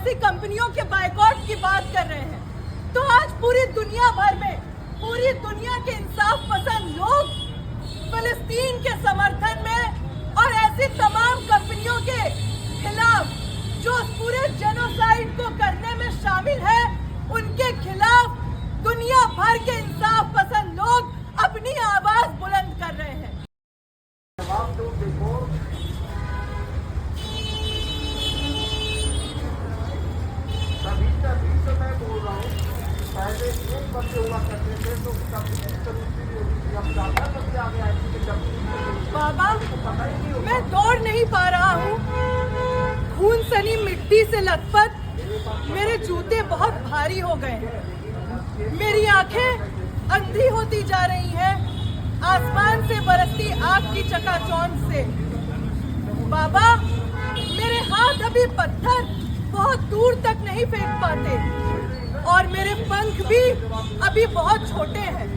ऐसी कंपनियों के बायकॉट की बात कर रहे हैं, तो आज पूरी दुनिया भर में पूरी दुनिया के इंसाफ पसंद लोग फिलिस्तीन के समर्थन में और ऐसी तमाम कंपनियों के खिलाफ जो पूरे जेनोसाइड को करने में शामिल है, उनके खिलाफ दुनिया भर के इंसाफ पसंद लोग अपनी आवाज बुलंद कर रहे हैं। मैं बोल रहा हूँ, पहले एक बच्चे हुआ करते थे तो बाबा, मैं दौड़ नहीं पा रहा हूँ। खून सनी मिट्टी से लथपथ मेरे जूते बहुत भारी हो गए हैं। मेरी आंखें अंधी होती जा रही हैं आसमान से बरसती आग की चकाचौंध से। बाबा, मेरे हाथ अभी पत्थर बहुत दूर तक नहीं फेंक पाते और मेरे पंख भी अभी बहुत छोटे हैं।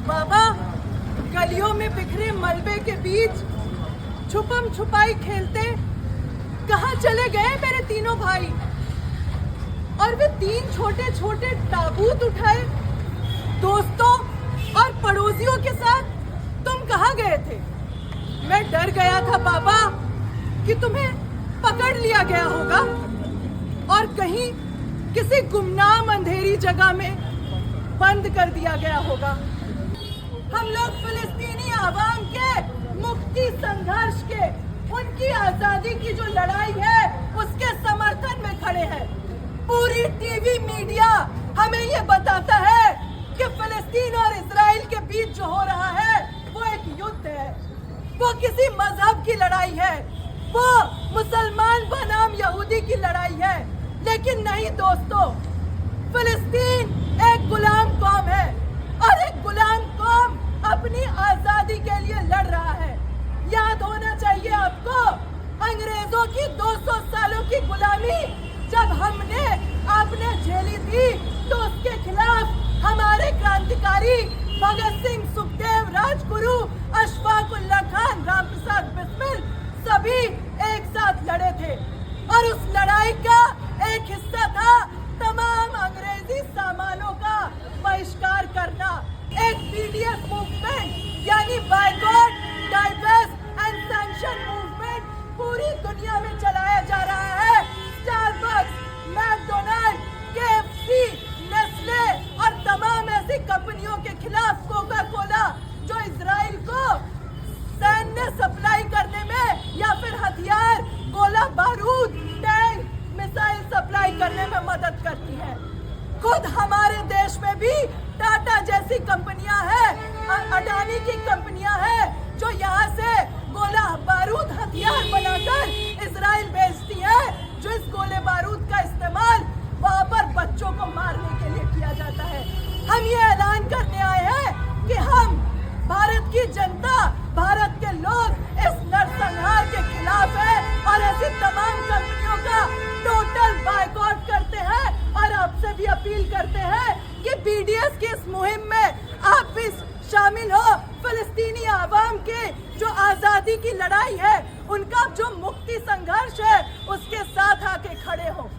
बाबा, गलियों में बिखरे मलबे के बीच छुपम छुपाई खेलते कहाँ चले गए मेरे तीनों भाई? और वे तीन छोटे छोटे ताबूत उठाए दोस्तों और पड़ोसियों के साथ तुम कहाँ गए थे? मैं डर गया था बाबा कि तुम्हें पकड़ लिया गया होगा और कहीं किसी गुमनाम अंधेरी जगह में बंद कर दिया गया होगा। हम लोग फिलिस्तीनी आवाम के मुक्ति संघर्ष के, उनकी आजादी की जो लड़ाई है, उसके समर्थन में खड़े हैं। पूरी टीवी मीडिया हमें ये बताता है कि फिलिस्तीन और इजराइल के बीच जो हो रहा है वो एक युद्ध है, वो किसी मजहब की लड़ाई है, वो मुसलमान बनाम यहूदी की लड़ाई है। लेकिन नहीं दोस्तों, फिलिस्तीन एक गुलाम कौम है और एक गुलाम कौम अपनी आजादी के लिए लड़ रहा है। याद होना चाहिए आपको, अंग्रेजों की 200 सालों की गुलामी जब आपने झेली थी तो उसके खिलाफ हमारे क्रांतिकारी भगत सिंह, सुखदेव, राजगुरु, अशफाक उल्लाह खान, रामप्रसाद बिस्मिल सभी एक साथ लड़े थे और उस लड़ाई का एक हिस्सा था तमाम अंग्रेजी सामानों का बहिष्कार करना। एक BDS मूवमेंट यानी boycott, divest and sanction movement पूरी दुनिया में चलाया जा रहा है। स्टारबक्स, मैकडोनाल्ड, KFC, नेस्ले और तमाम ऐसी कंपनियों के खिलाफ, कोका कोला जो इजराइल को सैन्य सप्लाई करने में या फिर हथियार, गोला बारूद, टैंक, मिसाइल सप्लाई करने में मदद करती है। खुद हमारे देश में भी टाटा जैसी कंपनियां हैं, अडानी की कंपनियां हैं जो यहाँ से गोला बारूद, हथियार बनाकर इजराइल भेजती है, जो इस गोले बारूद का इस्तेमाल वहाँ पर बच्चों को मारने के लिए किया जाता है। हम ये ऐलान करने आए हैं कि हम भारत की जनता, भारत के लोग इस नरसंहार के खिलाफ है और ऐसी तमाम कंपनियों का टोटल बायकॉट करते हैं और आपसे भी अपील करते हैं कि BDS की इस मुहिम में आप भी शामिल हो। फिलिस्तीनी आवाम के जो आजादी की लड़ाई है, उनका जो मुक्ति संघर्ष है, उसके साथ आके खड़े हो।